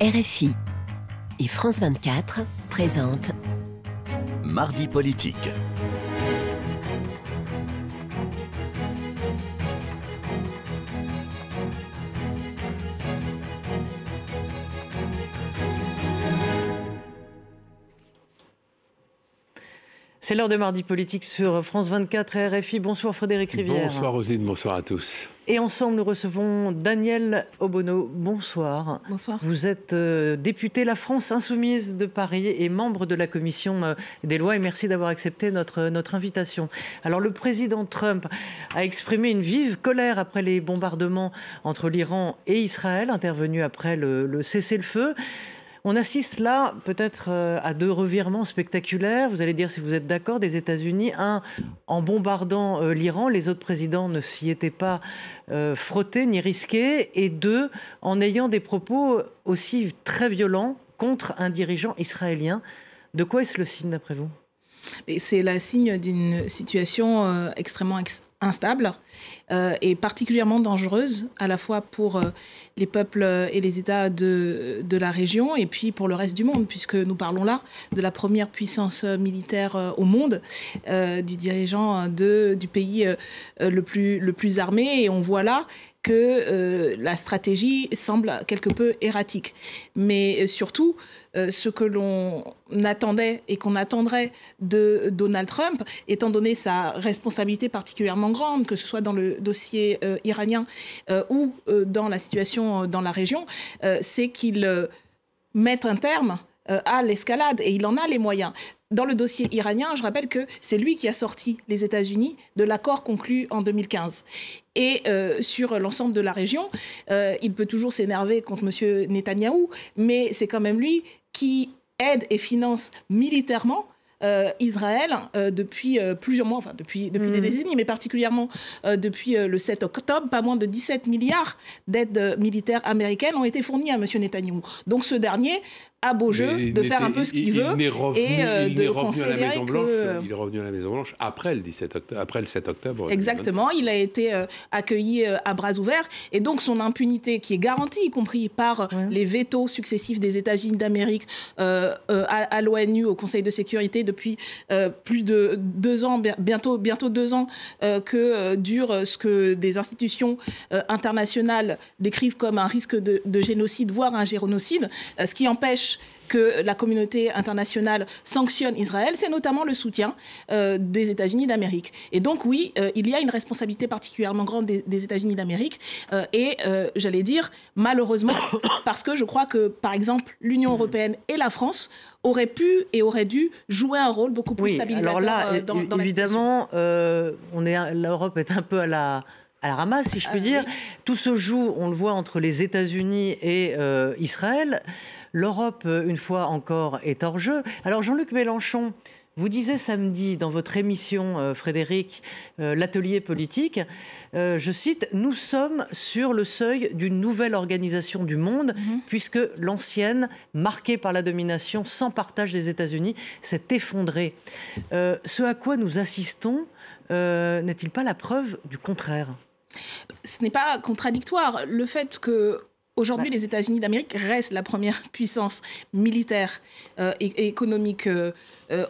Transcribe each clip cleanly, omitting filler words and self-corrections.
RFI et France 24 présentent Mardi politique. C'est l'heure de Mardi politique sur France 24 et RFI. Bonsoir Frédéric Rivière. Bonsoir Rosine, bonsoir à tous. Et ensemble, nous recevons Daniel Obono. Bonsoir. Bonsoir. Vous êtes député La France Insoumise de Paris et membre de la commission des lois. Et merci d'avoir accepté notre invitation. Alors, le président Trump a exprimé une vive colère après les bombardements entre l'Iran et Israël, intervenus après le cessez-le-feu. On assiste là peut-être à deux revirements spectaculaires. Vous allez dire si vous êtes d'accord, des États-Unis. Un, en bombardant l'Iran, les autres présidents ne s'y étaient pas frottés ni risqués. Et deux, en ayant des propos aussi très violents contre un dirigeant israélien. De quoi est-ce le signe d'après vous ? C'est le signe d'une situation extrêmement instable et particulièrement dangereuse, à la fois pour les peuples et les États de la région et puis pour le reste du monde, puisque nous parlons là de la première puissance militaire au monde, du dirigeant du pays le plus armé. Et on voit là que la stratégie semble quelque peu erratique. Mais surtout, ce que l'on attendait et qu'on attendrait de Donald Trump, étant donné sa responsabilité particulièrement grande, que ce soit dans le dossier iranien ou dans la situation dans la région, c'est qu'il mette un terme à l'escalade, et il en a les moyens. Dans le dossier iranien, je rappelle que c'est lui qui a sorti les États-Unis de l'accord conclu en 2015. Et sur l'ensemble de la région, il peut toujours s'énerver contre M. Netanyahou, mais c'est quand même lui qui aide et finance militairement Israël depuis plusieurs mois, enfin depuis des décennies, mais particulièrement depuis le 7 octobre. Pas moins de 17 milliards d'aides militaires américaines ont été fournies à M. Netanyahou. Donc ce dernier a beau jeu de faire un peu ce qu'il veut et de considérer que... Il est revenu à la Maison-Blanche après le 7 octobre. Exactement, il a été accueilli à bras ouverts, et donc son impunité qui est garantie, y compris par les vétos successifs des États-Unis d'Amérique à l'ONU, au Conseil de sécurité, depuis plus de 2 ans, bientôt 2 ans, que dure ce que des institutions internationales décrivent comme un risque de génocide, voire un génocide, ce qui empêche que la communauté internationale sanctionne Israël, c'est notamment le soutien des États-Unis d'Amérique. Et donc oui, il y a une responsabilité particulièrement grande des États-Unis d'Amérique et j'allais dire malheureusement, parce que je crois que par exemple l'Union européenne et la France auraient pu et auraient dû jouer un rôle beaucoup plus stabilisateur. Alors là, dans évidemment, l'Europe est un peu à la ramasse, si je puis dire. Oui. Tout se joue, on le voit, entre les États-Unis et Israël. L'Europe, une fois encore, est hors jeu. Alors Jean-Luc Mélenchon, vous disiez samedi dans votre émission, Frédéric, l'atelier politique, je cite, « Nous sommes sur le seuil d'une nouvelle organisation du monde, puisque l'ancienne, marquée par la domination sans partage des États-Unis, s'est effondrée. » Ce à quoi nous assistons n'est-il pas la preuve du contraire ? Ce n'est pas contradictoire. Le fait que aujourd'hui, les États-Unis d'Amérique restent la première puissance militaire et économique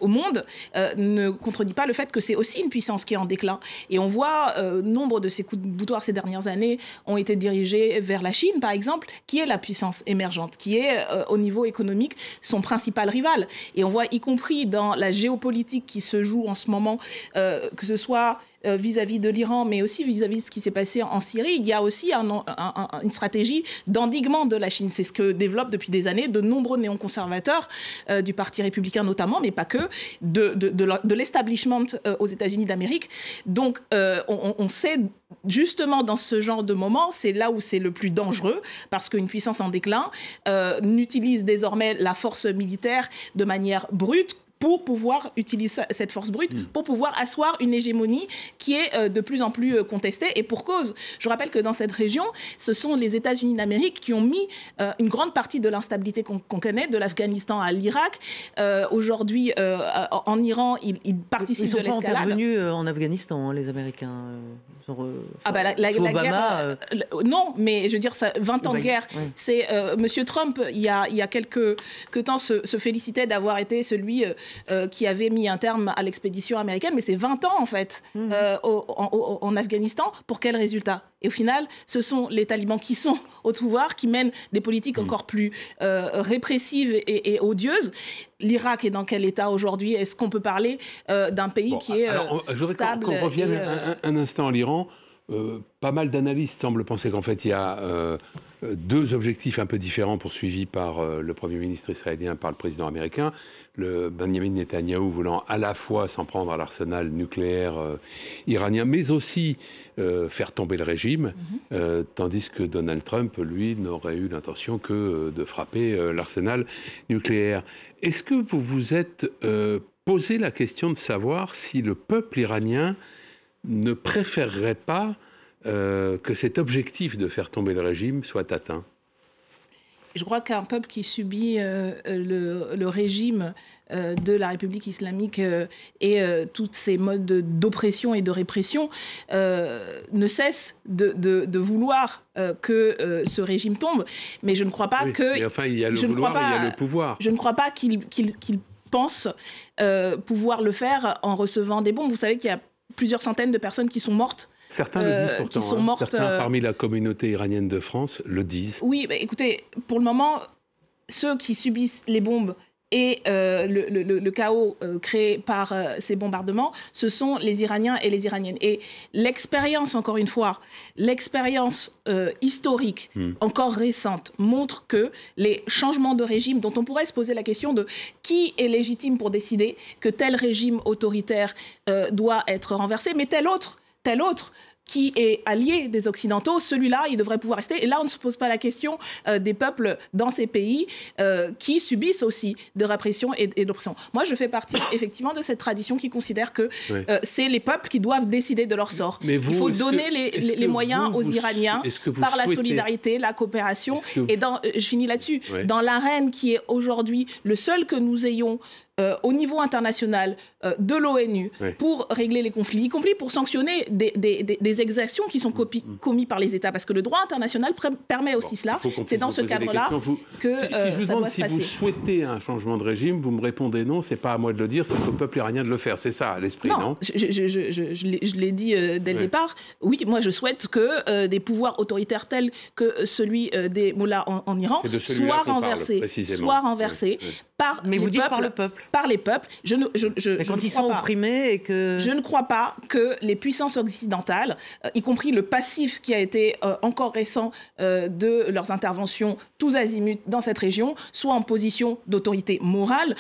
au monde ne contredit pas le fait que c'est aussi une puissance qui est en déclin. Et on voit nombre de ces coups de boutoir ces dernières années ont été dirigés vers la Chine, par exemple, qui est la puissance émergente, qui est au niveau économique son principal rival. Et on voit, y compris dans la géopolitique qui se joue en ce moment, que ce soit vis-à-vis de l'Iran, mais aussi vis-à-vis de ce qui s'est passé en Syrie, il y a aussi une stratégie d'endiguement de la Chine. C'est ce que développent depuis des années de nombreux néoconservateurs du Parti républicain notamment, mais pas que, de l'establishment aux États-Unis d'Amérique. Donc, on sait justement dans ce genre de moment, c'est là où c'est le plus dangereux, parce qu'une puissance en déclin n'utilise désormais la force militaire de manière brute, pour pouvoir utiliser cette force brute, pour pouvoir asseoir une hégémonie qui est de plus en plus contestée, et pour cause. Je rappelle que dans cette région, ce sont les États-Unis d'Amérique qui ont mis une grande partie de l'instabilité qu'on connaît, de l'Afghanistan à l'Irak. Aujourd'hui, en Iran, ils participent de l'escalade. Ils ne sont pas intervenus en Afghanistan, les Américains. la guerre, non, mais je veux dire, 20 ans de guerre. Oui. C'est Monsieur Trump, il y a quelques temps, se félicitait d'avoir été celui qui avait mis un terme à l'expédition américaine, mais c'est 20 ans en fait en Afghanistan. Pour quel résultat? Et au final, ce sont les talibans qui sont au pouvoir, qui mènent des politiques encore plus répressives et odieuses. L'Irak est dans quel état aujourd'hui? Est-ce qu'on peut parler d'un pays qui est stable? Qu'on revienne un instant à l'Iran. Pas mal d'analystes semblent penser qu'en fait, il y a deux objectifs un peu différents poursuivis par le Premier ministre israélien, par le président américain. Le Benjamin Netanyahou voulant à la fois s'en prendre à l'arsenal nucléaire iranien, mais aussi faire tomber le régime, tandis que Donald Trump, lui, n'aurait eu l'intention que de frapper l'arsenal nucléaire. Est-ce que vous vous êtes posé la question de savoir si le peuple iranien ne préférerait pas que cet objectif de faire tomber le régime soit atteint? Je crois qu'un peuple qui subit le régime de la République islamique et tous ces modes d'oppression et de répression ne cesse de vouloir que ce régime tombe. Mais je ne crois pas que... Mais enfin, il y a le vouloir et il y a le pouvoir. Je ne crois pas qu'il pense pouvoir le faire en recevant des bombes. Vous savez qu'il y a plusieurs centaines de personnes qui sont mortes. Certains le disent pourtant. Certains parmi la communauté iranienne de France le disent. Oui, bah, écoutez, pour le moment, ceux qui subissent les bombes et le chaos créé par ces bombardements, ce sont les Iraniens et les Iraniennes. Et l'expérience, encore une fois, l'expérience historique, encore récente, montre que les changements de régime, dont on pourrait se poser la question de qui est légitime pour décider que tel régime autoritaire doit être renversé, mais tel autre qui est allié des Occidentaux, celui-là, il devrait pouvoir rester. Et là, on ne se pose pas la question des peuples dans ces pays qui subissent aussi de répression et d'oppression. Moi, je fais partie effectivement de cette tradition qui considère que c'est les peuples qui doivent décider de leur sort. Il faut donner les moyens aux Iraniens par la solidarité, la coopération. Et je finis là-dessus. Dans l'arène qui est aujourd'hui le seul que nous ayons au niveau international de l'ONU pour régler les conflits, y compris pour sanctionner des exactions qui sont commises par les États, parce que le droit international permet aussi cela. C'est dans ce cadre-là que ça doit se passer. Si je vous demande si vous souhaitez un changement de régime, vous me répondez non, c'est pas à moi de le dire, c'est au peuple iranien de le faire. C'est ça l'esprit, non? Je l'ai dit dès le départ. Oui, moi je souhaite que des pouvoirs autoritaires tels que celui des mollahs en Iran soient renversés. Mais vous dites par le peuple. Par les peuples. Mais quand ils sont opprimés et que... Je ne crois pas que les puissances occidentales, y compris le passif qui a été encore récent de leurs interventions tous azimuts dans cette région, soient en position d'autorité morale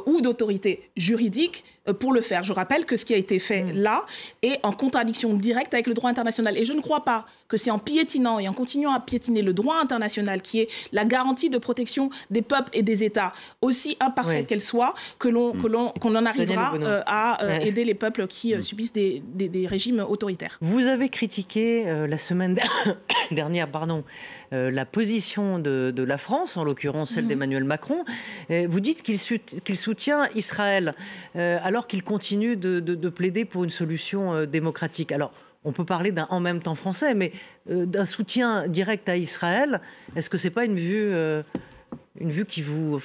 ou d'autorité juridique pour le faire. Je rappelle que ce qui a été fait là est en contradiction directe avec le droit international. Et je ne crois pas que c'est en piétinant et en continuant à piétiner le droit international, qui est la garantie de protection des peuples et des États, aussi imparfaite qu'elle soit, qu'on en arrivera à aider les peuples qui subissent des régimes autoritaires. Vous avez critiqué la semaine dernière la position de la France, en l'occurrence celle d'Emmanuel Macron. Vous dites qu'il soutient Israël alors qu'il continue de plaider pour une solution démocratique. Alors, on peut parler d'un en même temps français, mais d'un soutien direct à Israël, est-ce que c'est pas une vue qui vous,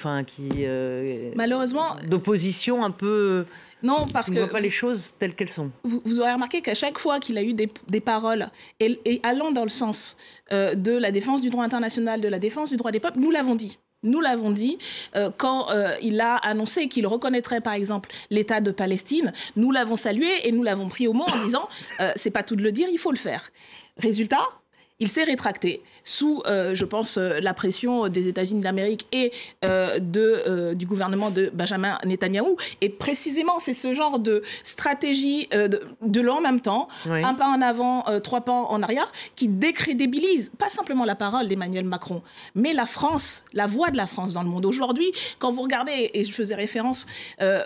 malheureusement, d'opposition un peu... Non, parce que... ne voit pas les choses telles qu'elles sont. Vous aurez remarqué qu'à chaque fois qu'il a eu des paroles et allant dans le sens de la défense du droit international, de la défense du droit des peuples, nous l'avons dit. Nous l'avons dit quand il a annoncé qu'il reconnaîtrait par exemple l'État de Palestine. Nous l'avons salué et nous l'avons pris au mot en disant c'est pas tout de le dire, il faut le faire. Résultat, il s'est rétracté sous, je pense, la pression des États-Unis d'Amérique et du gouvernement de Benjamin Netanyahou. Et précisément, c'est ce genre de stratégie de l'en même temps, un pas en avant, trois pas en arrière, qui décrédibilise pas simplement la parole d'Emmanuel Macron, mais la France, la voix de la France dans le monde. Aujourd'hui, quand vous regardez, et je faisais référence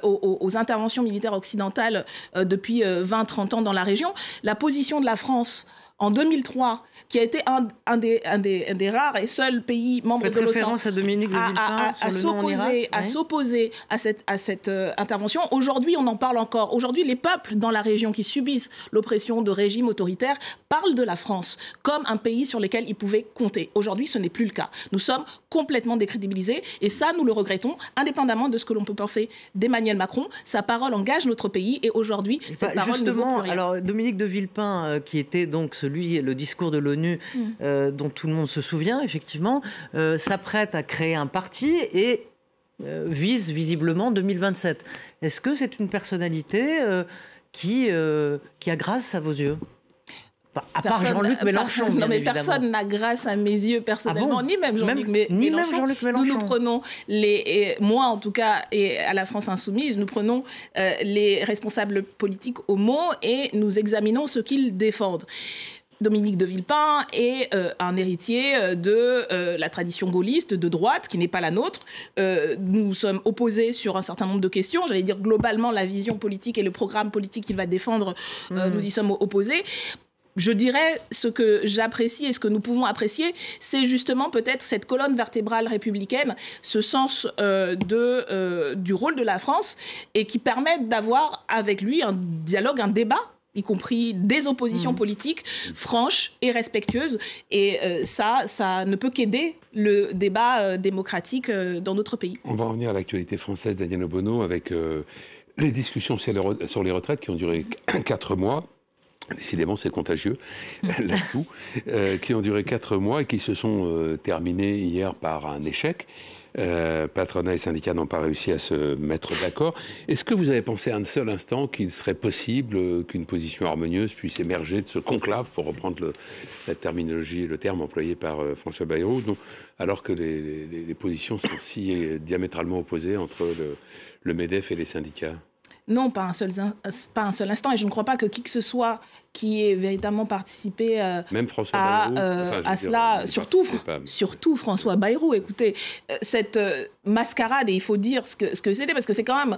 aux interventions militaires occidentales depuis 20-30 ans dans la région, la position de la France en 2003, qui a été un des rares et seuls pays membres de l'OTAN, référence à Dominique de Villepin sur le nom en Irak, à s'opposer à cette intervention. Aujourd'hui, on en parle encore. Aujourd'hui, les peuples dans la région qui subissent l'oppression de régimes autoritaires parlent de la France comme un pays sur lequel ils pouvaient compter. Aujourd'hui, ce n'est plus le cas. Nous sommes complètement décrédibilisés et ça, nous le regrettons, indépendamment de ce que l'on peut penser d'Emmanuel Macron. Sa parole engage notre pays et aujourd'hui, cette parole ne vaut plus rien. Alors, Dominique de Villepin, qui était donc le discours de l'ONU dont tout le monde se souvient, effectivement, s'apprête à créer un parti et vise visiblement 2027. Est-ce que c'est une personnalité qui a grâce à vos yeux? À part Jean-Luc Mélenchon. Non, mais personne n'a grâce à mes yeux personnellement, ni même Jean-Luc Mélenchon. Ni même Jean-Luc Mélenchon. Nous prenons, moi en tout cas, et à la France Insoumise, nous prenons les responsables politiques au mot et nous examinons ce qu'ils défendent. Dominique de Villepin est un héritier de la tradition gaulliste de droite, qui n'est pas la nôtre. Nous sommes opposés sur un certain nombre de questions. J'allais dire globalement, la vision politique et le programme politique qu'il va défendre, nous y sommes opposés. Je dirais, ce que j'apprécie et ce que nous pouvons apprécier, c'est justement peut-être cette colonne vertébrale républicaine, ce sens du rôle de la France, et qui permet d'avoir avec lui un dialogue, un débat, y compris des oppositions politiques franches et respectueuses. Et ça ne peut qu'aider le débat démocratique dans notre pays. On va revenir à l'actualité française, Daniel Obono, avec les discussions sur les retraites qui ont duré 4 mois. Décidément, c'est contagieux, là-tout, qui ont duré 4 mois et qui se sont terminés hier par un échec. Patronat et syndicats n'ont pas réussi à se mettre d'accord. Est-ce que vous avez pensé un seul instant qu'il serait possible qu'une position harmonieuse puisse émerger de ce conclave, pour reprendre la terminologie, le terme employé par François Bayrou, alors que les positions sont si diamétralement opposées entre le MEDEF et les syndicats? Non, pas un seul instant. Et je ne crois pas que qui que ce soit qui ait véritablement participé même François Bayrou, à cela, surtout François Bayrou. Écoutez, cette mascarade, et il faut dire ce que c'était, parce que c'est quand même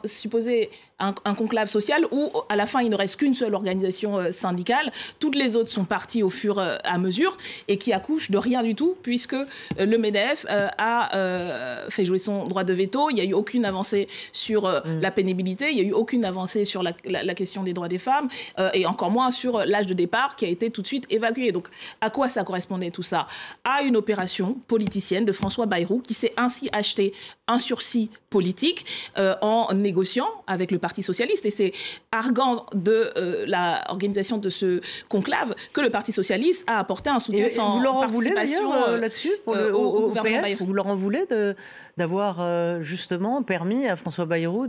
supposé un conclave social où, à la fin, il ne reste qu'une seule organisation syndicale. Toutes les autres sont parties au fur et à mesure et qui accouchent de rien du tout, puisque le MEDEF a fait jouer son droit de veto. Il n'y a eu aucune avancée sur la pénibilité, il n'y a eu aucune avancée sur la question des droits des femmes, et encore moins sur l'âge de départ qui a été tout de suite évacué. Donc, à quoi ça correspondait tout ça? À une opération politicienne de François Bayrou qui s'est ainsi acheté un sursis politique en négociant avec le Parti socialiste. Et c'est argant de l'organisation de ce conclave que le Parti socialiste a apporté un soutien sans participation là-dessus au gouvernement PS. Bayrou. Vous leur en voulez d'avoir justement permis à François Bayrou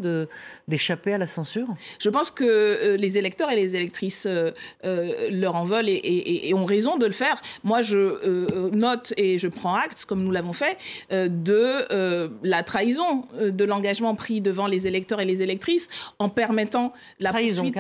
d'échapper à la censure? Je pense que les électeurs et les électrices leur en veulent et ont raison de le faire. Moi, je note et je prends acte, comme nous l'avons fait, de la trahison de l'engagement pris devant les électeurs et les électrices en permettant la poursuite.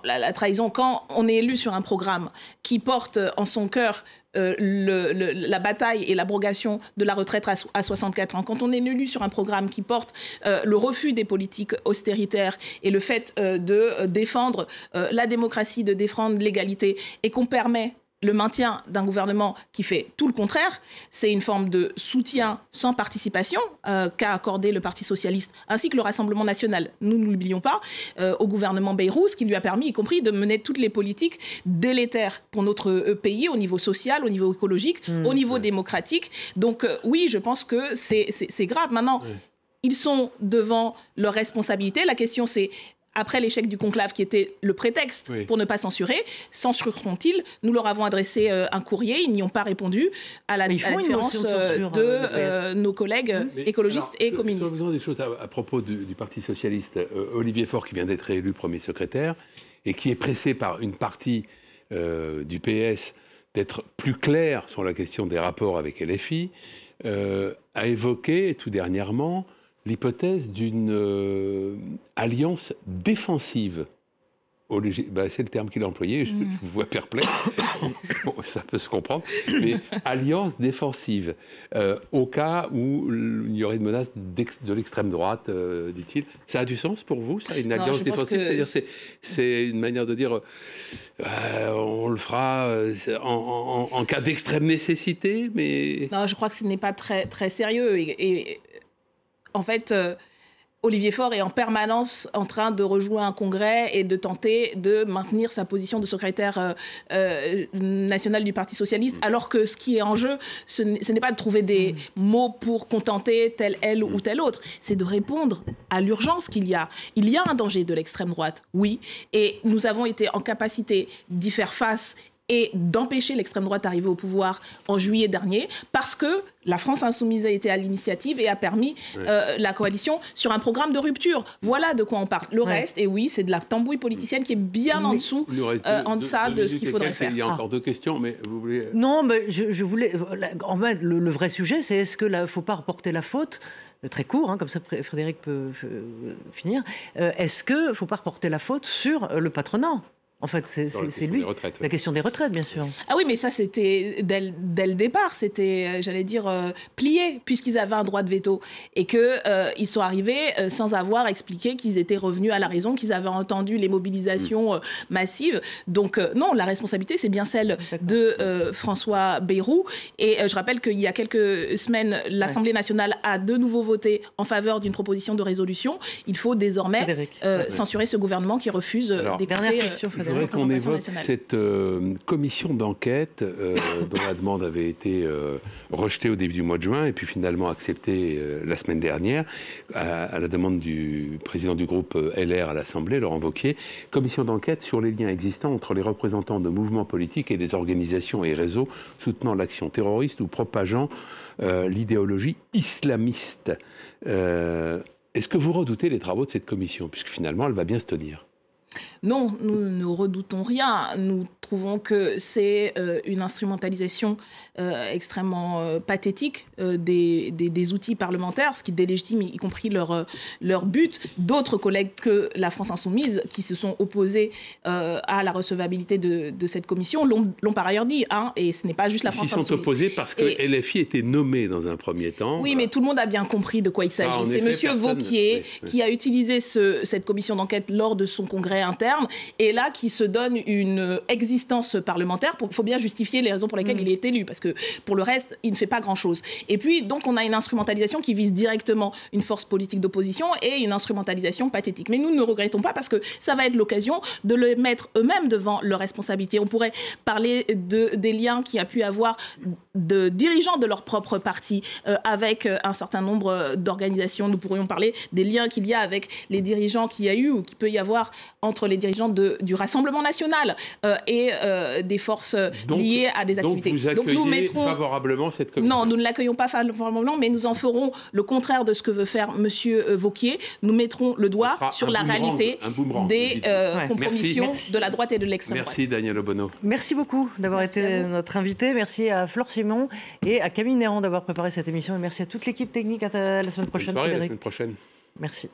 La trahison, quand on est élu sur un programme qui porte en son cœur la bataille et l'abrogation de la retraite à 64 ans, quand on est élu sur un programme qui porte le refus des politiques austéritaires et le fait de défendre la démocratie, de défendre l'égalité, et qu'on permet le maintien d'un gouvernement qui fait tout le contraire, c'est une forme de soutien sans participation qu'a accordé le Parti socialiste ainsi que le Rassemblement national, nous ne l'oublions pas, au gouvernement Bayrou, ce qui lui a permis, y compris, de mener toutes les politiques délétères pour notre pays, au niveau social, au niveau écologique, au niveau démocratique. Donc oui, je pense que c'est grave. Maintenant, ils sont devant leurs responsabilités. La question, c'est, après l'échec du conclave qui était le prétexte pour ne pas censurer, censureront-ils? Nous leur avons adressé un courrier, ils n'y ont pas répondu, à la différence de nos collègues écologistes et communistes. Je voudrais des choses à propos du Parti socialiste. Olivier Faure, qui vient d'être élu premier secrétaire et qui est pressé par une partie du PS d'être plus clair sur la question des rapports avec LFI, a évoqué tout dernièrement l'hypothèse d'une alliance défensive c'est le terme qu'il a employé, je vous vois perplexe, bon, ça peut se comprendre, mais alliance défensive, au cas où il y aurait une menace de l'extrême droite, dit-il. Ça a du sens pour vous, ça, une alliance défensive? C'est-à-dire c'est une manière de dire on le fera en cas d'extrême nécessité, mais... Non, je crois que ce n'est pas très, très sérieux. Et en fait... Olivier Faure est en permanence en train de rejouer un congrès et de tenter de maintenir sa position de secrétaire national du Parti socialiste, alors que ce qui est en jeu, ce n'est pas de trouver des mots pour contenter elle ou tel autre, c'est de répondre à l'urgence qu'il y a. Il y a un danger de l'extrême droite, oui, et nous avons été en capacité d'y faire face et d'empêcher l'extrême droite d'arriver au pouvoir en juillet dernier, parce que la France insoumise a été à l'initiative et a permis la coalition sur un programme de rupture. Voilà de quoi on parle. Le reste, et oui, c'est de la tambouille politicienne qui est bien en dessous, en deçà de ce qu'il faudrait faire. Il y a encore deux questions, mais vous voulez... Non, mais je voulais... En fait, le vrai sujet, c'est est-ce qu'il ne faut pas reporter la faute très court, hein, comme ça Frédéric peut finir. Est-ce qu'il ne faut pas reporter la faute sur le patronat ? En fait, c'est lui. La question des retraites, bien sûr. Ah oui, mais ça, c'était dès le départ. C'était, j'allais dire, plié, puisqu'ils avaient un droit de veto. Et qu'ils sont arrivés sans avoir expliqué qu'ils étaient revenus à la raison, qu'ils avaient entendu les mobilisations massives. Donc, non, la responsabilité, c'est bien celle de François Bayrou. Et je rappelle qu'il y a quelques semaines, l'Assemblée nationale a de nouveau voté en faveur d'une proposition de résolution. Il faut désormais censurer ce gouvernement qui refuse d'écouter... Je voudrais qu'on évoque cette commission d'enquête dont la demande avait été rejetée au début du mois de juin et puis finalement acceptée la semaine dernière à la demande du président du groupe LR à l'Assemblée, Laurent Wauquiez. Commission d'enquête sur les liens existants entre les représentants de mouvements politiques et des organisations et réseaux soutenant l'action terroriste ou propageant l'idéologie islamiste. Est-ce que vous redoutez les travaux de cette commission, puisque finalement elle va bien se tenir ? Non, nous ne redoutons rien. Nous trouvons que c'est une instrumentalisation extrêmement pathétique des outils parlementaires, ce qui délégitime y compris leur but. D'autres collègues que la France Insoumise, qui se sont opposés à la recevabilité de cette commission, l'ont par ailleurs dit. Hein, et ce n'est pas juste la France Insoumise. Ils sont opposés parce que LFI était nommé dans un premier temps. Oui, mais tout le monde a bien compris de quoi il s'agit. C'est M. Wauquiez qui a utilisé cette commission d'enquête lors de son congrès interne, et là qui se donne une existence parlementaire. Il faut bien justifier les raisons pour lesquelles il est élu, parce que pour le reste, il ne fait pas grand-chose. Et puis, donc, on a une instrumentalisation qui vise directement une force politique d'opposition et une instrumentalisation pathétique. Mais nous ne regrettons pas, parce que ça va être l'occasion de les mettre eux-mêmes devant leurs responsabilités. On pourrait parler des liens qu'il y a pu avoir de dirigeants de leur propre parti avec un certain nombre d'organisations. Nous pourrions parler des liens qu'il y a avec les dirigeants qu'il y a eu ou qu'il peut y avoir entre les dirigeants du Rassemblement national et des forces liées à des activités. Donc vous accueillez favorablement cette commission? Non, nous ne l'accueillons pas favorablement, mais nous en ferons le contraire de ce que veut faire M. Wauquiez. Nous mettrons le doigt sur la réalité des compromissions de la droite et de l'extrême droite. Merci Daniel Obono. Merci beaucoup d'avoir été notre invité. Merci à Flore Simon et à Camille Néran d'avoir préparé cette émission. Et merci à toute l'équipe technique. À la semaine prochaine. Bonne soirée, à la semaine prochaine. Merci.